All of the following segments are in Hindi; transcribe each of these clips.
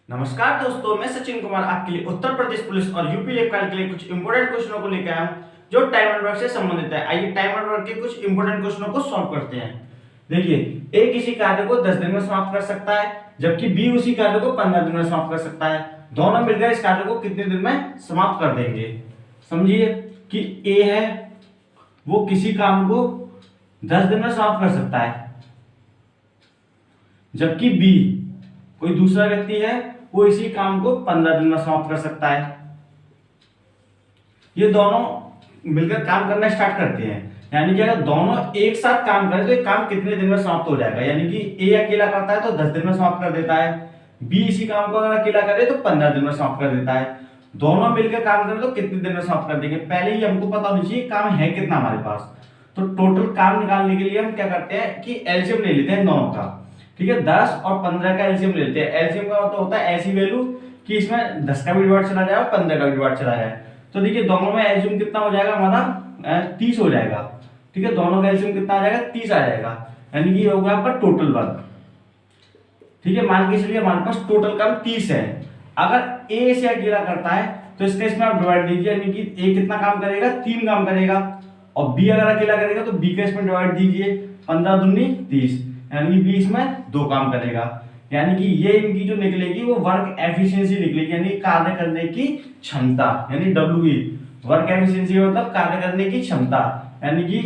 नमस्कार दोस्तों, मैं सचिन कुमार आपके लिए उत्तर प्रदेश पुलिस और यूपी लेवल के लिए कुछ इंपोर्टेंट क्वेश्चनों को लेकर आया हूं जो टाइम एंड वर्क से संबंधित है। आइए टाइम एंड वर्क के कुछ इंपोर्टेंट क्वेश्चनों को सॉल्व करते हैं। देखिए, ए किसी कार्य को 10 दिन में समाप्त कर सकता है, जबकि बी उसी कार्य को 15 दिन में समाप्त कर सकता है। दोनों मिलकर इस कार्य को कितने दिन में समाप्त कर देंगे? समझिए कि ए है वो किसी काम को 10 दिन में समाप्त कर सकता है, जबकि बी कोई दूसरा व्यक्ति है वो इसी काम को 15 दिन में समाप्त कर सकता है। ये दोनों मिलकर काम करना स्टार्ट करते हैं, यानी कि अगर दोनों एक साथ काम करें तो ये काम कितने दिन में समाप्त हो जाएगा। यानी कि ए अकेला करता है तो 10 दिन में समाप्त कर देता है, बी इसी काम को अगर अकेला करे तो 15 दिन में समाप्त कर देता है। दोनों मिलकर काम करें तो कितने दिन में समाप्त कर देंगे? पहले ही हमको पता होना चाहिए काम है कितना हमारे पास। तो टोटल काम निकालने के लिए हम क्या करते हैं कि एलसीएम ले लेते हैं दोनों का। ठीक है, 10 और 15 का एलसीएम लेते हैं। एलसीएम का मतलब होता है ऐसी वैल्यू कि इसमें 10 का भी डिवाइड चला जाए और 15 का भी डिवाइड चला जाए। तो देखिए दोनों में एलसीएम कितना हो जाएगा हमारा 30 हो जाएगा। ठीक है, दोनों का एलसीएम कितना आ जाएगा 30 आ जाएगा, यानी कि ये होगा आपका टोटल वर्क। ठीक है, मान के चलिए हमारे पास टोटल काम 30 है। अगर ए से अकेला करता है तो इसका इसमें आप डिवाइड दीजिए, यानी कि ए कितना काम करेगा 3 काम करेगा, और बी अगर अकेला करेगा तो बी का इसमें डिवाइड दीजिए, 15 दूनी 30, यानी कि बी इसमें 2 काम करेगा। यानी कि ये इनकी जो निकलेगी वो वर्क एफिशिएंसी निकलेगी, यानी कार्य करने की क्षमता, यानी डब्ल्यू वर्क एफिशिएंसी मतलब कार्य करने की क्षमता। यानी कि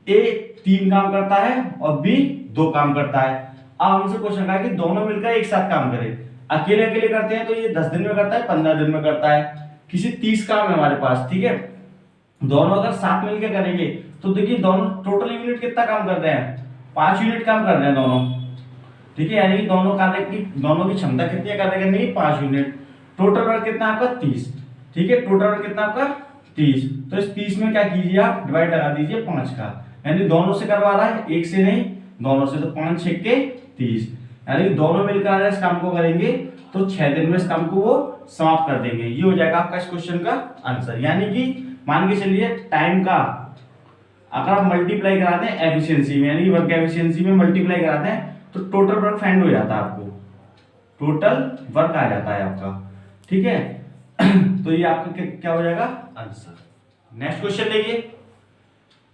ए 3 काम करता है और बी 2 काम करता है। अब हमसे क्वेश्चन कहा कि दोनों मिलकर एक साथ काम करें। अकेले अकेले करते हैं तो ये 10 दिन में करता है, 15 दिन में करता है। किसी 30 काम है हमारे पास, ठीक है, दोनों अगर साथ मिलकर करेंगे तो देखिए दोनों टोटल यूनिट कितना काम कर रहे हैं, 5 यूनिट काम कर रहे हैं दोनों। ठीक है, यानी कि दोनों की क्षमता कितनी है कार्य करने की 5 यूनिट। टोटल वर्क कितना आपका 30। ठीक है, टोटल वर्क कितना आपका 30। तो इस 30 में क्या कीजिए आप डिवाइड लगा दीजिए 5 का, यानी दोनों से करवा रहा है, एक से नहीं दोनों से। तो 5 6 के 30, यानी दोनों मिलकर इस काम को करेंगे तो 6 दिन में इस काम को वो समाप्त कर देंगे। ये हो जाएगा आपका इस क्वेश्चन का आंसर। यानी कि मान के चलिए टाइम का अगर आप मल्टीप्लाई कराते हैं एफिशिएंसी में, यानी वर्क एफिशिएंसी में मल्टीप्लाई कराते हैं तो टोटल वर्क फाइंड हो जाता है, आपको टोटल वर्क आ जाता है आपका। ठीक है तो ये आपका क्या हो जाएगा आंसर। नेक्स्ट क्वेश्चन देखिए,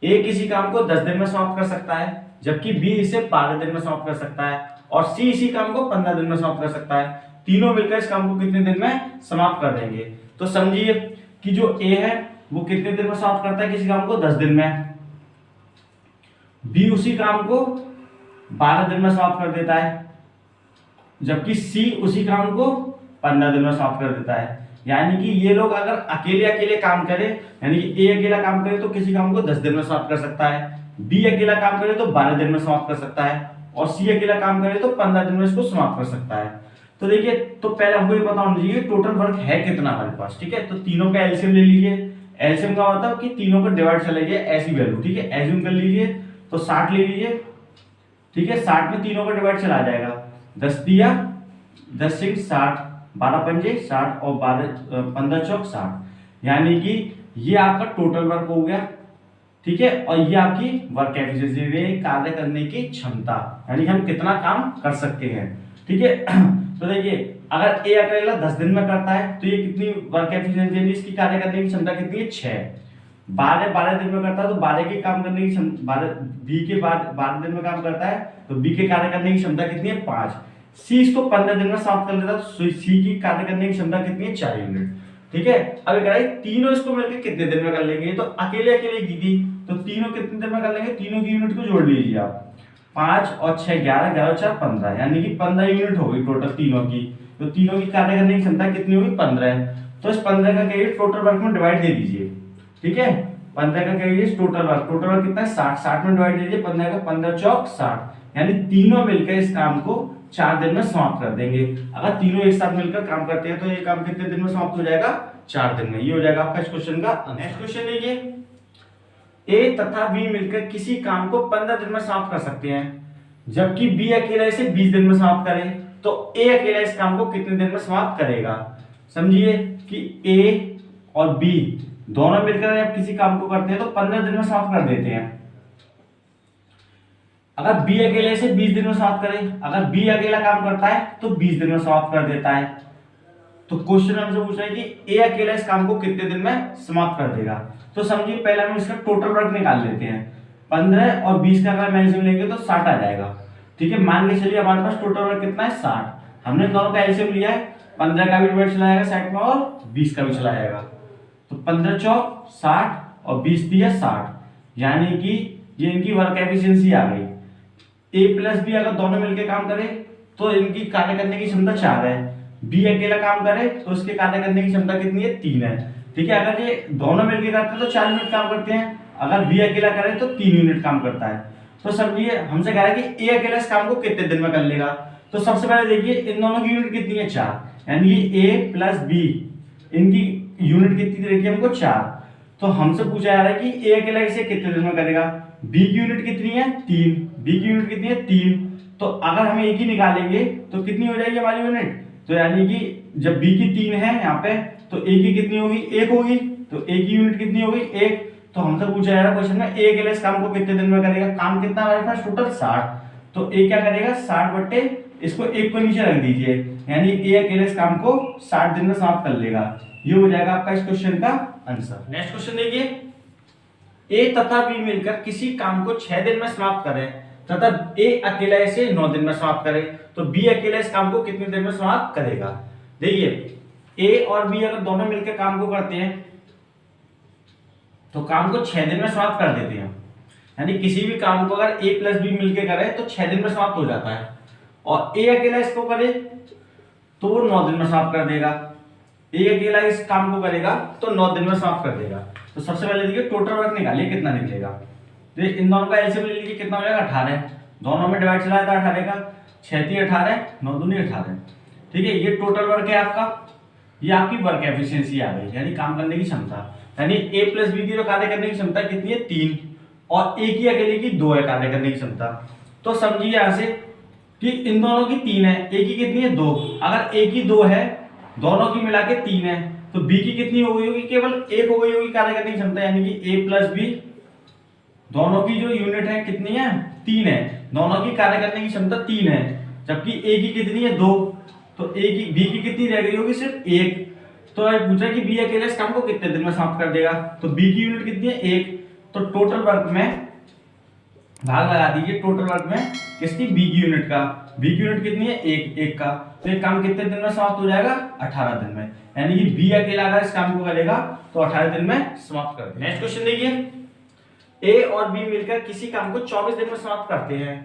ए किसी काम को 10 दिन में समाप्त कर सकता है, जबकि बी इसे 12 दिन में समाप्त कर सकता है, और सी इसी काम को 15 दिन में समाप्त कर सकता है। तीनों मिलकर इस काम को कितने दिन में समाप्त कर देंगे? तो समझिए कि जो ए है वो कितने दिन में समाप्त करता है किसी काम को 10 दिन में, बी उसी काम को 12 दिन में समाप्त कर देता है, जबकि सी उसी काम को 15 दिन में समाप्त कर देता है। यानी कि ये लोग अगर अकेले अकेले काम करें, यानी कि ए अकेला काम करे तो किसी काम को 10 दिन में समाप्त कर सकता है, बी अकेला काम करे तो 12 दिन में समाप्त कर सकता है, और सी अकेला काम करे तो 15 दिन में इसको समाप्त कर सकता है। तो देखिए, तो पहले हमको ये पता होना चाहिए टोटल वर्क है कितना हमारे पास। ठीक है, तो तीनों का एलसीएम ले लीजिए। एलसीएम का मतलब कि तीनों का डिवाइड चला जाए ऐसी वैल्यू। ठीक है, एज्यूम कर लीजिए तो 60 ले लीजिए। ठीक है, 60 में तीनों का डिवाइड चला जाएगा, 10 दिया 10 6 60, 12 पंजे 60 और 15 चौक 60, यानी कि ये आपका टोटल वर्क हो गया। ठीक है, और ये आपकी वर्क एफिशिएंसी, कार्य करने की क्षमता, यानी हम कितना काम कर सकते हैं। ठीक है तो देखिए अगर ए अकेला 10 दिन में करता है तो ये कितनी वर्क एफिशिएंसी, यानी इसकी कार्य करने की क्षमता कितनी है 6। 12 दिन में करता है तो 12 के काम करने की क्षमता, बी के बाद 12 दिन में काम करता है तो बी के कार्य करने की क्षमता कितनी है 5। सी इसको 15 दिन में समाप्त कर लेता है तो सी की कार्य करने की क्षमता कितनी है 4 यूनिट। ठीक है, अब एक तीनों इसको मिलकर कितने दिन में कर लेंगे? तो अकेले अकेले की थी तो तीनों कितने दिन में कर लेंगे? तीनों की यूनिट को जोड़ लीजिए आप, 5 और 6 11, 11 4 15, यानी कि 15 यूनिट हो गई टोटल तीनों की। तो तीनों की कार्य करने की क्षमता कितनी होगी 15 है। तो इस 15 का कहिए टोटल वर्क में डिवाइड दे दीजिए। ठीक है, 15 का कहिए टोटल वर्क कितना है 60, 60 में डिवाइड दीजिए 15 का, 15 चौक 60, यानी तीनों मिलकर इस काम को 4 दिन में समाप्त कर देंगे। अगर तीनों एक साथ मिलकर काम करते हैं तो ये काम कितने दिन में समाप्त हो जाएगा? 4 दिन में। ये हो जाएगा आपका इस क्वेश्चन का। नेक्स्ट क्वेश्चन देखिए, ए तथा बी मिलकर किसी काम को 15 दिन में समाप्त कर सकते हैं, जबकि बी अकेला इसे 20 दिन में समाप्त करे, तो ए अकेला इस काम को कितने दिन में समाप्त करेगा? समझिए कि ए और बी दोनों मिलकर जब किसी काम को करते हैं तो 15 दिन में समाप्त कर देते हैं। अगर बी अकेले से 20 दिन में समाप्त करे, अगर बी अकेला काम करता है तो 20 दिन में समाप्त कर देता है। तो क्वेश्चन हमसे पूछ रहा है कि ए अकेला इस काम को कितने दिन में समाप्त कर देगा। तो समझिए पहले हम इसका टोटल वर्क निकाल लेते हैं। 15 और 20 का अगर एलसीएम लेंगे तो 60 आ जाएगा। ठीक है, मान के चलिए हमारे पास टोटल वर्क कितना है 60। हमने दोनों का एलसीएम लिया है, 15 का भी वर्क चला जाएगा 60 में और 20 का भी चला जाएगा। तो 15 चौक 60 और 20 दिया 60, यानी कि ये इनकी वर्क एफिशिएंसी आ गई। ए प्लस बी अगर दोनों मिलकर काम करे तो इनकी कार्य करने की क्षमता 4 है। बी अकेला काम करे तो उसके कार्य करने की क्षमता कितनी है 3 है। ठीक है, अगर ये दोनों मिलकर करते हैं तो 4 यूनिट काम करते हैं, अगर बी अकेला करे तो 3 यूनिट काम करता है। तो समझिए हमसे कह रहा है कि ए अकेला इस काम को कितने दिन में कर लेगा। तो सबसे पहले देखिए इन दोनों की यूनिट कितनी है 4, यानी कि ए प्लस बी इनकी यूनिट कितनी देखिए हमको 4। तो हमसे पूछा जा रहा है कि ए अकेला इसे कितने दिन में करेगा। बी की यूनिट कितनी है 3, बी की यूनिट कितनी है 3। तो अगर हम एक ही निकालेंगे तो कितनी हो जाएगी हमारी यूनिट। तो यानी कि जब बी की 3 है यहाँ पे तो ए की कितनी होगी 1 होगी। तो ए की यूनिट कितनी होगी 1। तो हमसे पूछा जा रहा है क्वेश्चन में ए अकेला इस काम को कितने दिन में करेगा। काम कितना हमारे पास टोटल 60, तो ए क्या करेगा 60 बट्टे इसको 1 को नीचे रख दीजिए, यानी ए अकेले इस काम को 60 दिन में समाप्त कर लेगा। ये हो जाएगा आपका इस क्वेश्चन का आंसर। नेक्स्ट क्वेश्चन देखिए, ए तथा बी मिलकर किसी काम को 6 दिन में समाप्त करें तथा ए अकेला इसे 9 दिन में समाप्त करे, तो बी अकेला इस काम को कितने दिन में समाप्त करेगा। देखिए ए और बी अगर दोनों मिलकर काम को करते हैं तो काम को 6 दिन में समाप्त कर देते हैं। यानी किसी भी काम को अगर ए प्लस बी मिलकर करे तो 6 दिन में समाप्त हो जाता है, और ए अकेला इसको करे तो वो 9 दिन में समाप्त कर देगा। ए अकेला इस काम को करेगा तो 9 दिन में समाप्त कर देगा। तो सबसे पहले देखिए टोटल वर्क निकालिए कितना निकलेगा। तो इन दोनों का एलसीएम ले लीजिए, कितना हो जाएगा 18। दोनों में डिवाइड चला था 18 का, 6 3 18 9 दूनी 18। ठीक है, ये टोटल वर्क है आपका, ये आपकी वर्क एफिशिएंसी आ गई, यानी काम करने की क्षमता। यानी ए प्लस बी की जो कार्य करने की क्षमता कितनी है 3, और ए की अकेले की 2 है कार्य करने की क्षमता। तो समझिए यहाँ से कि इन दोनों की 3 है, ए की कितनी है 2। अगर ए की 2 है दोनों की मिला के 3 है, तो बी की कितनी हो गई होगी केवल 1 हो गई होगी कार्य करने की क्षमता, यानी कि ए प्लस बी दोनों की जो यूनिट है कितनी है 3 है, दोनों की कार्य करने की क्षमता 3 है, जबकि ए की कितनी है 2। तो ए की बी की कितनी रह गई होगी सिर्फ 1। तो पूछा कि बी अकेले इस काम को कितने दिन में समाप्त कर देगा। तो बी की यूनिट कितनी है 1। तो टोटल वर्क में भाग लगा दीजिए, टोटल वर्क में किसकी बी की यूनिट का। बी की यूनिट कितनी है 1 का। तो ये काम कितने दिन में समाप्त हो जाएगा 18 दिन में, यानी कि बी अकेला अगर इस काम को करेगा तो 18 दिन में समाप्त कर देगा। नेक्स्ट क्वेश्चन देखिए, ए और बी मिलकर किसी काम को 24 दिन में समाप्त करते हैं।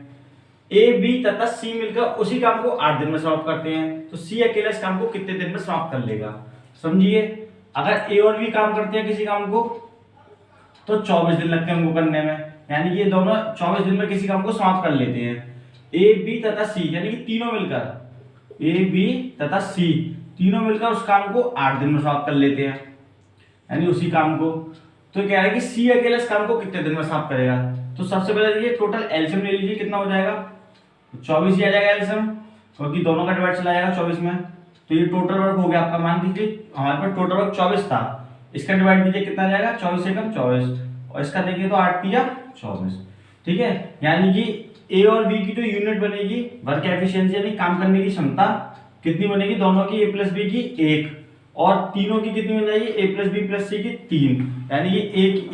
ए बी तथा सी मिलकर उसी काम को 8 दिन में समाप्त करते हैं, तो सी अकेला इस काम को कितने दिन में समाप्त कर लेगा। समझिए अगर ए और बी काम करते हैं किसी काम को तो 24 दिन लगते हैं उनको करने में, यानी कि ये दोनों 24 दिन में किसी काम को समाप्त कर लेते हैं। ए बी तथा सी यानी कि तीनों मिलकर ए बी तथा सी तीनों मिलकर उस काम को 8 दिन में समाप्त कर लेते हैं, यानी उसी काम को। तो कह रहा है कि सी अकेला इस काम को कितने दिन में समाप्त करेगा। तो सबसे पहले देखिए टोटल एलसीएम ले लीजिए, कितना हो जाएगा 24 ही आ जाएगा एलसीएम, क्योंकि दोनों का डिवाइड चला जाएगा 24 में। तो ये टोटल वर्क हो गया आपका। मान लीजिए हमारे पास टोटल वर्क 24 था, इसका डिवाइड दीजिए कितना आ जाएगा 24 से कम 24, और इसका देखिए तो 8 या 24। ठीक है, यानी कि ए और बी की जो यूनिट बनेगी वर्क एफिशिएंसी यानी काम करने की क्षमता कितनी बनेगी, दोनों की ए प्लस बी की 1, और तीनों की कितनी बन जाएगी ए प्लस बी प्लस सी की 3, यानी कि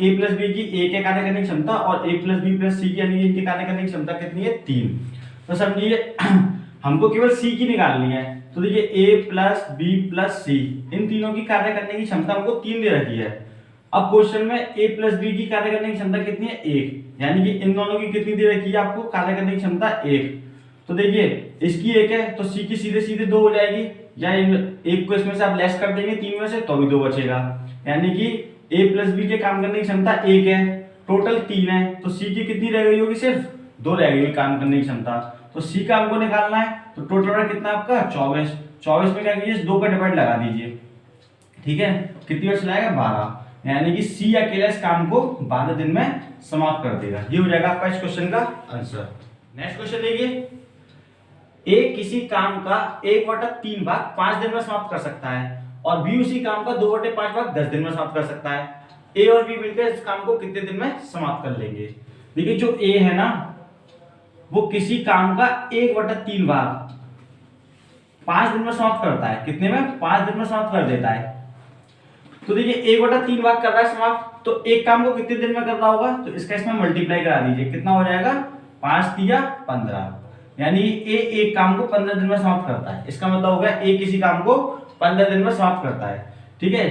ए प्लस बी की 1 है कार्य करने की क्षमता, और ए प्लस बी प्लस सी की यानी इनके कार्य करने की क्षमता कितनी है 3। तो समझिए हमको केवल सी की निकालनी है। तो देखिए ए प्लस बी प्लस सी इन तीनों की कार्य करने की क्षमता हमको 3 दे रखी है। अब क्वेश्चन में ए प्लस बी की कार्य करने की क्षमता कितनी है 1, यानी कि इन दोनों की कितनी दे रखी है आपको कार्य करने की क्षमता 1। तो देखिए इसकी 1 है तो सी की सीधे सीधे 2 हो जाएगी, या एक को इसमें से आप लेस कर देंगे 3 में से तो भी 2 बचेगा, यानी कि ए प्लस बी के काम करने की क्षमता 1 है, टोटल 3 है, तो सी की कितनी रह गई होगी सिर्फ 2 रह गई काम करने की क्षमता। तो सी का हमको निकालना है, तो टोटल वर्क कितना आपका 24। 24 में क्या कीजिए 2 का डिवाइड लगा दीजिए। ठीक है, कितनी बार चलाएगा 12, यानी कि सी अकेला इस काम को 12 दिन में समाप्त कर देगा। ये हो जाएगा आपका इस क्वेश्चन का आंसर। नेक्स्ट क्वेश्चन देखिए, ए किसी काम का 1/3 भाग 5 दिन में समाप्त कर सकता है, और बी उसी काम का 2/5 भाग 10 दिन में समाप्त कर सकता है। ए और बी मिलकर इस काम को कितने दिन में समाप्त कर लेंगे। देखिए जो ए है ना वो किसी काम का 1/3 भाग 5 दिन में समाप्त करता है। कितने में? 5 दिन में समाप्त कर देता है। तो देखिए 1/3 भाग कर रहा है समाप्त, तो एक काम को कितने दिन में करना होगा? तो इसका इसमें मल्टीप्लाई करा दीजिए, कितना हो जाएगा? 5 तिया 15, यानी ए एक काम को 15 दिन में समाप्त करता है। इसका मतलब हो गया ए किसी काम को 15 दिन में समाप्त करता है। ठीक है।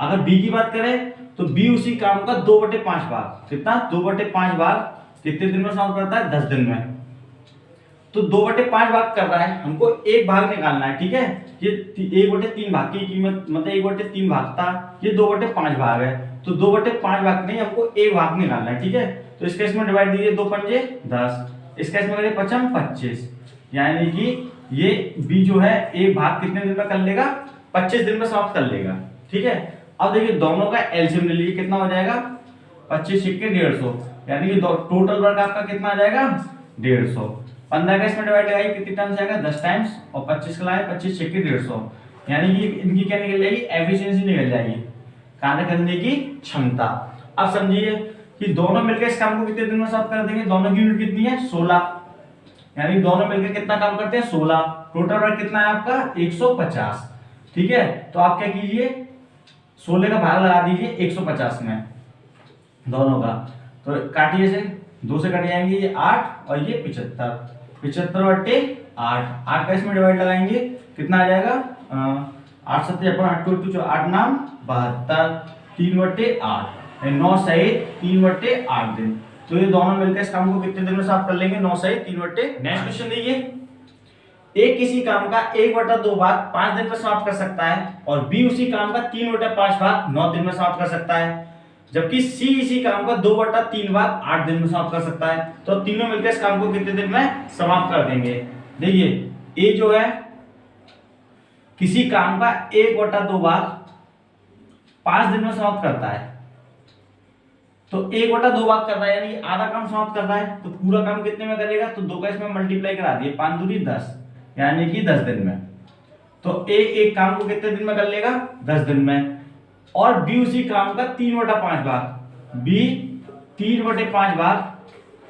अगर बी की बात करें तो बी उसी काम का 2/5 भाग, कितना? 2/5 भाग कितने दिन में समाप्त करता है? 10 दिन में। तो 2/5 भाग कर रहा है, हमको एक भाग निकालना है। ठीक है। ये 1/3 भाग की कीमत मतलब 1/3 भाग था, ये 2/5 भाग है, तो 2/5 भाग नहीं, हमको एक भाग निकालना है। ठीक है। तो इसका इसमें डिवाइड दीजिए, 2 पंजे 10, इसका इसमें करिए 5 25, यानी कि ये बी जो है एक भाग कितने दिन में कर लेगा? 25 दिन में समाप्त कर लेगा। ठीक है। अब देखिए दोनों का एलसीएम ले लीजिए, कितना हो जाएगा? 25 × 150, यानी कि टोटल वर्क आपका कितना आ जाएगा? 150। 15 का इसमें डिवाइड लगाइए, कितनी टाइम्स आएगा? 10 टाइम्स, और 25 का लाए 25 × 150, यानी कि इनकी क्या निकल जाएगी? एफिशिएंसी निकल जाएगी, कार्य करने की क्षमता। अब समझिए कि दोनों मिलकर इस काम को कितने दिन में समाप्त कर देंगे? दोनों की यूनिट कितनी है? 16, यानी दोनों मिलकर कितना काम करते हैं? 16। टोटल वर्क कितना है आपका? 150। ठीक है। तो आप क्या कीजिए, 16 का भाग लगा दीजिए 150 में दोनों का, तो काटिए से, 2 से कट जाएंगे, ये 8 और ये 75, 75/8, 8 का इसमें डिवाइड लगाएंगे, कितना आ जाएगा? 8 7 8 2 8 नाम 72, 3/8, 9 सहित 3/8 दिन। तो ये दोनों मिलकर इस काम को कितने दिन में समाप्त कर लेंगे? 9 सहित 3/8। नेक्स्ट क्वेश्चन देखिए, ए किसी काम का 1/2 भाग 5 दिन में समाप्त कर सकता है, और बी उसी काम का 3/5 भाग 9 दिन में समाप्त कर सकता है, जबकि सी इसी काम का 2/3 भाग 8 दिन में समाप्त कर सकता है। तो तीनों मिलकर इस काम को कितने दिन में समाप्त कर देंगे? देखिए ए जो है किसी काम का 1/2 भाग 5 दिन में समाप्त करता है, तो 1/2 भाग कर रहा है, यानी आधा काम समाप्त कर रहा है, तो पूरा काम कितने में करेगा? तो 2 का इसमें मल्टीप्लाई करा दिए, 5 दूनी 10, यानी कि 10 दिन में। तो ए एक काम को कितने दिन में कर लेगा? 10 दिन में। और बी उसी काम का 3/5 भाग, बी 3/5 भाग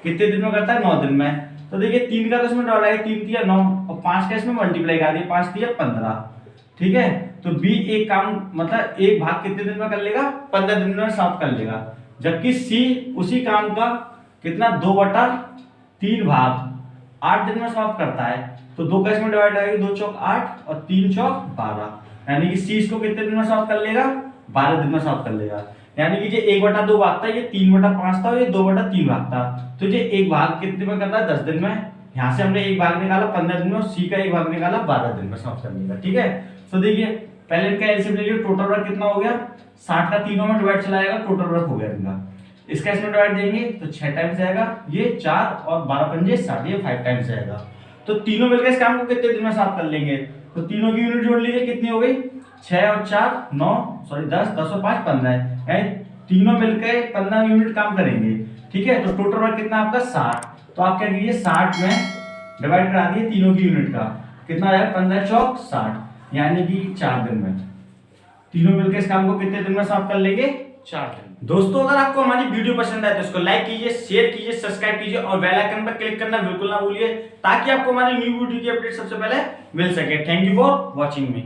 कितने दिन में करता है? 9 दिन में। तो देखिए 3 का तो इसमें डॉलर है, 3 तिया 9, और 5 का इसमें मल्टीप्लाई कर दिया, 5 तिया 15। ठीक है। तो बी एक काम मतलब एक भाग कितने दिन में कर लेगा? 15 दिन में समाप्त कर लेगा, जबकि सी उसी काम का कितना? 2/3 भाग 8 दिन में समाप्त करता है। तो 2 का इसमें डिवाइड आएगी, 2 चौक 8 और 3 चौक 12, यानी कि सी इसको कितने दिन में समाप्त कर लेगा? 12 दिन में समाप्त कर लेगा। यानी कि ये 1/2 भाग था, ये 3/5 था, और ये 2/3 भाग था। तो ये एक भाग कितने में करता है? 10 दिन में। यहाँ से हमने एक भाग निकाला 15 दिन में, और सी का एक भाग निकाला 12 दिन में समाप्त करने का। ठीक है। तो देखिए पहले इनका एलसीएम ले लीजिए, टोटल वर्क कितना हो गया? 60 का तीनों में डिवाइड चला जाएगा, टोटल वर्क हो गया इनका। इसका इसमें डिवाइड देंगे तो 6 टाइम्स आएगा, ये 4 और 12 पंजे 60, ये 5 टाइम्स आएगा। तो तीनों मिलकर इस काम को कितने दिन में समाप्त कर लेंगे? तो तीनों की यूनिट जोड़ लीजिए, कितनी हो गई? 6 और 4 9, सॉरी 10, 10 और 5 15, यानी तीनों मिलकर 15 यूनिट काम करेंगे। ठीक है। तो टोटल वर्क कितना आपका? 60। तो आप क्या कीजिए, 60 में डिवाइड करा दिए तीनों की यूनिट का, कितना आएगा? 15 चौक 60, यानी कि 4 दिन में। तीनों मिलकर इस काम को कितने दिन में समाप्त कर लेंगे? 4 दिन। दोस्तों अगर आपको हमारी वीडियो पसंद आए तो इसको लाइक कीजिए, शेयर कीजिए, सब्सक्राइब कीजिए और बेल आइकन पर क्लिक करना बिल्कुल ना भूलिए, ताकि आपको हमारी न्यू वीडियो की अपडेट सबसे पहले मिल सके। Thank you for watching me.